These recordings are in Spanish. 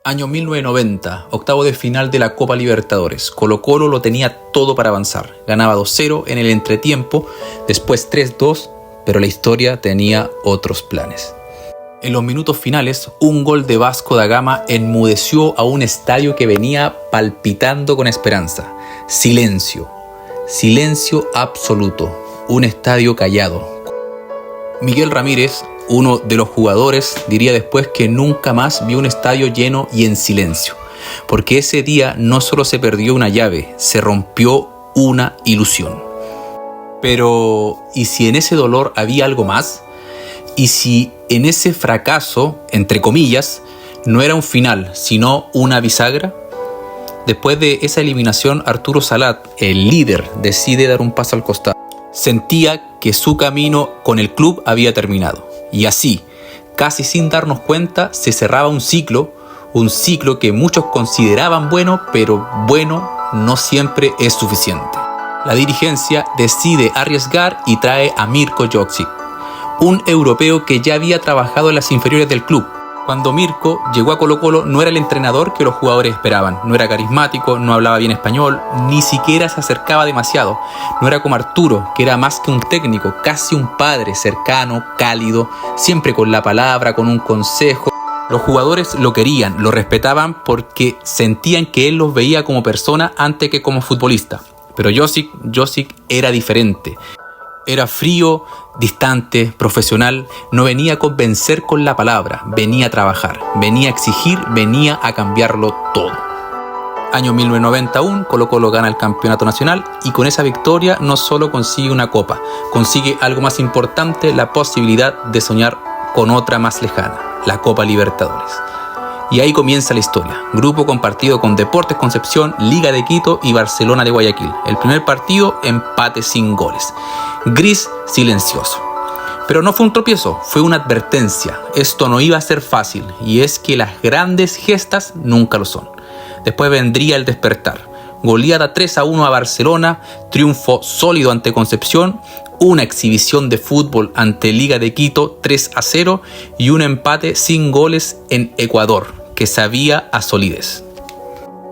Año 1990, octavo de final de la Copa Libertadores. Colo-Colo lo tenía todo para avanzar. Ganaba 2-0 en el entretiempo, después 3-2, pero la historia tenía otros planes. En los minutos finales, un gol de Vasco da Gama enmudeció a un estadio que venía palpitando con esperanza. Silencio. Silencio absoluto. Un estadio callado. Miguel Ramírez, uno de los jugadores, diría después que nunca más vio un estadio lleno y en silencio. Porque ese día no solo se perdió una llave, se rompió una ilusión. Pero, ¿y si en ese dolor había algo más? ¿Y si en ese fracaso, entre comillas, no era un final, sino una bisagra? Después de esa eliminación, Arturo Salat, el líder, decide dar un paso al costado. Sentía que su camino con el club había terminado. Y así, casi sin darnos cuenta, se cerraba un ciclo que muchos consideraban bueno, pero bueno no siempre es suficiente. La dirigencia decide arriesgar y trae a Mirko Josic, un europeo que ya había trabajado en las inferiores del club. Cuando Mirko llegó a Colo-Colo no era el entrenador que los jugadores esperaban. No era carismático, no hablaba bien español, ni siquiera se acercaba demasiado. No era como Arturo, que era más que un técnico, casi un padre, cercano, cálido, siempre con la palabra, con un consejo. Los jugadores lo querían, lo respetaban porque sentían que él los veía como persona antes que como futbolista. Pero Josic era diferente. Era frío, distante, profesional, no venía a convencer con la palabra, venía a trabajar, venía a exigir, venía a cambiarlo todo. Año 1991, Colo-Colo gana el campeonato nacional y con esa victoria no solo consigue una copa, consigue algo más importante, la posibilidad de soñar con otra más lejana, la Copa Libertadores. Y ahí comienza la historia. Grupo compartido con Deportes Concepción, Liga de Quito y Barcelona de Guayaquil. El primer partido, empate sin goles. Gris, silencioso. Pero no fue un tropiezo, fue una advertencia. Esto no iba a ser fácil, y es que las grandes gestas nunca lo son. Después vendría el despertar. Goleada 3-1 a Barcelona, triunfo sólido ante Concepción, una exhibición de fútbol ante Liga de Quito 3-0 y un empate sin goles en Ecuador, que sabía a solidez.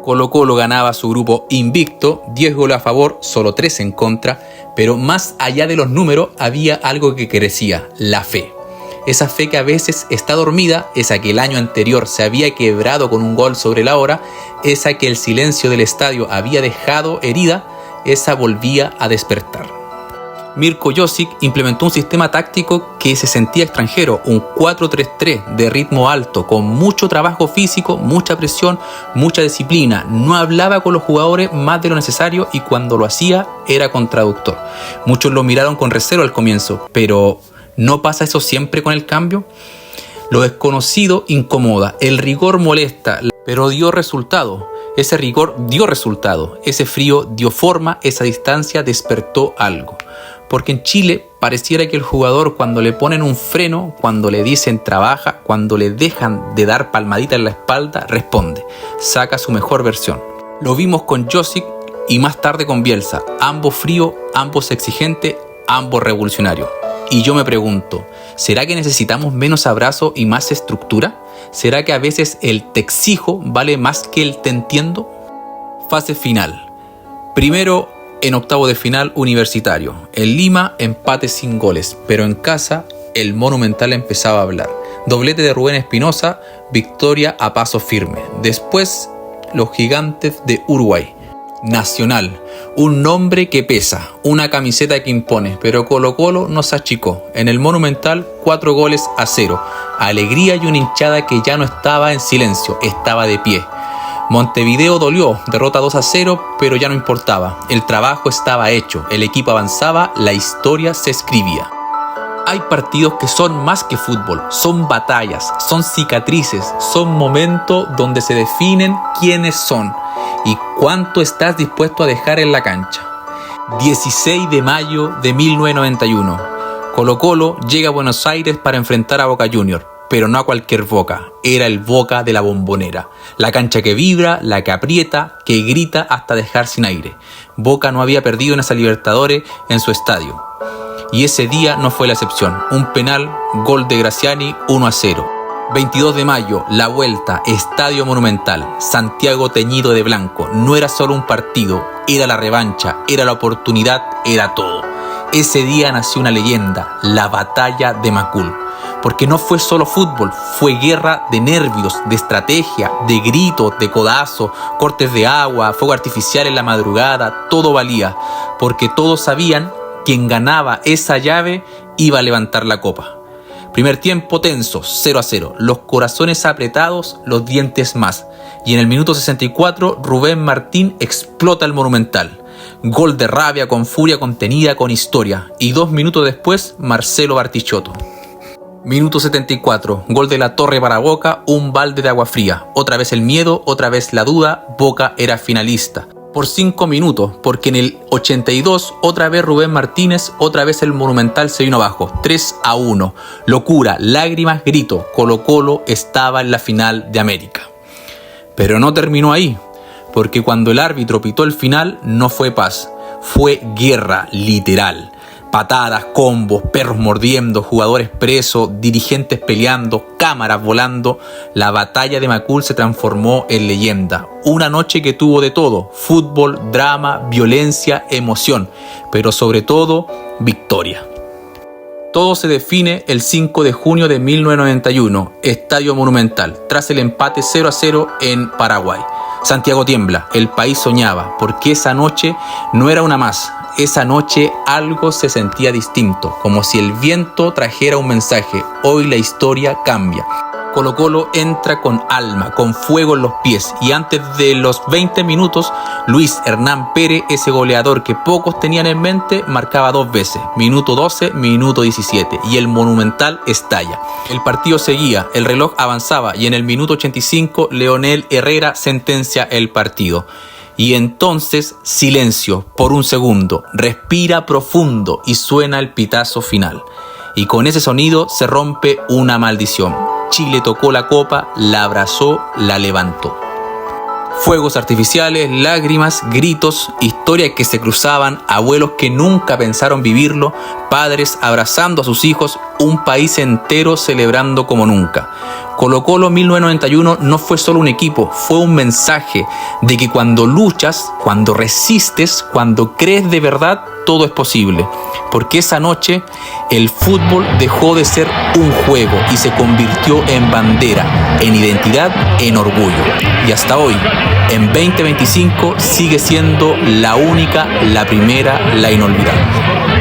Colo-Colo ganaba su grupo invicto, 10 goles a favor, solo 3 en contra, pero más allá de los números había algo que crecía, la fe. Esa fe que a veces está dormida, esa que el año anterior se había quebrado con un gol sobre la hora, esa que el silencio del estadio había dejado herida, esa volvía a despertar. Mirko Josic implementó un sistema táctico que se sentía extranjero, un 4-3-3 de ritmo alto, con mucho trabajo físico, mucha presión, mucha disciplina. No hablaba con los jugadores más de lo necesario y cuando lo hacía era contradictor. Muchos lo miraron con recelo al comienzo, pero ¿no pasa eso siempre con el cambio? Lo desconocido incomoda, el rigor molesta, pero dio resultado. Ese rigor dio resultado, ese frío dio forma, esa distancia despertó algo. Porque en Chile pareciera que el jugador cuando le ponen un freno, cuando le dicen trabaja, cuando le dejan de dar palmadita en la espalda, responde, saca su mejor versión. Lo vimos con Josic y más tarde con Bielsa, ambos fríos, ambos exigentes, ambos revolucionarios. Y yo me pregunto, ¿será que necesitamos menos abrazo y más estructura? ¿Será que a veces el te exijo vale más que el te entiendo? Fase final. Primero, en octavo de final Universitario. En Lima, empate sin goles, pero en casa, el Monumental empezaba a hablar. Doblete de Rubén Espinosa, victoria a paso firme. Después, los Gigantes de Uruguay. Nacional, un nombre que pesa, una camiseta que impone, pero Colo-Colo nos achicó. En el Monumental, 4-0. Alegría y una hinchada que ya no estaba en silencio, estaba de pie. Montevideo dolió, derrota 2-0, pero ya no importaba. El trabajo estaba hecho, el equipo avanzaba, la historia se escribía. Hay partidos que son más que fútbol, son batallas, son cicatrices, son momentos donde se definen quiénes son y cuánto estás dispuesto a dejar en la cancha. 16 de mayo de 1991. Colo-Colo llega a Buenos Aires para enfrentar a Boca Juniors. Pero no a cualquier Boca, era el Boca de la Bombonera. La cancha que vibra, la que aprieta, que grita hasta dejar sin aire. Boca no había perdido en esa Libertadores en su estadio. Y ese día no fue la excepción. Un penal, gol de Graziani, 1-0. 22 de mayo, la vuelta, Estadio Monumental, Santiago teñido de blanco. No era solo un partido, era la revancha, era la oportunidad, era todo. Ese día nació una leyenda, la batalla de Macul. Porque no fue solo fútbol, fue guerra de nervios, de estrategia, de gritos, de codazos, cortes de agua, fuego artificial en la madrugada, todo valía. Porque todos sabían quien ganaba esa llave iba a levantar la copa. Primer tiempo tenso, 0-0, los corazones apretados, los dientes más. Y en el minuto 64, Rubén Martín explota el Monumental. Gol de rabia, con furia contenida, con historia. Y 2 minutos después, Marcelo Bartichotto. Minuto 74, gol de la Torre para Boca, un balde de agua fría. Otra vez el miedo, otra vez la duda, Boca era finalista. Por 5 minutos, porque en el 82 otra vez Rubén Martínez, otra vez el Monumental se vino abajo, 3-1. Locura, lágrimas, grito, Colo-Colo estaba en la final de América. Pero no terminó ahí, porque cuando el árbitro pitó el final no fue paz, fue guerra literal. Patadas, combos, perros mordiendo, jugadores presos, dirigentes peleando, cámaras volando. La batalla de Macul se transformó en leyenda. Una noche que tuvo de todo: fútbol, drama, violencia, emoción, pero sobre todo, victoria. Todo se define el 5 de junio de 1991, Estadio Monumental, tras el empate 0-0 en Paraguay. Santiago tiembla, el país soñaba, porque esa noche no era una más. Esa noche algo se sentía distinto, como si el viento trajera un mensaje. Hoy la historia cambia. Colo-Colo entra con alma, con fuego en los pies, y antes de los 20 minutos, Luis Hernán Pérez, ese goleador que pocos tenían en mente, marcaba 2 veces, minuto 12, minuto 17, y el Monumental estalla. El partido seguía, el reloj avanzaba, y en el minuto 85, Leonel Herrera sentencia el partido. Y entonces, silencio por un segundo, respira profundo y suena el pitazo final. Y con ese sonido se rompe una maldición. Chile tocó la copa, la abrazó, la levantó. Fuegos artificiales, lágrimas, gritos, historias que se cruzaban, abuelos que nunca pensaron vivirlo, padres abrazando a sus hijos, un país entero celebrando como nunca. Colo-Colo 1991 no fue solo un equipo, fue un mensaje de que cuando luchas, cuando resistes, cuando crees de verdad, todo es posible. Porque esa noche el fútbol dejó de ser un juego y se convirtió en bandera, en identidad, en orgullo. Y hasta hoy, en 2025, sigue siendo la única, la primera, la inolvidable.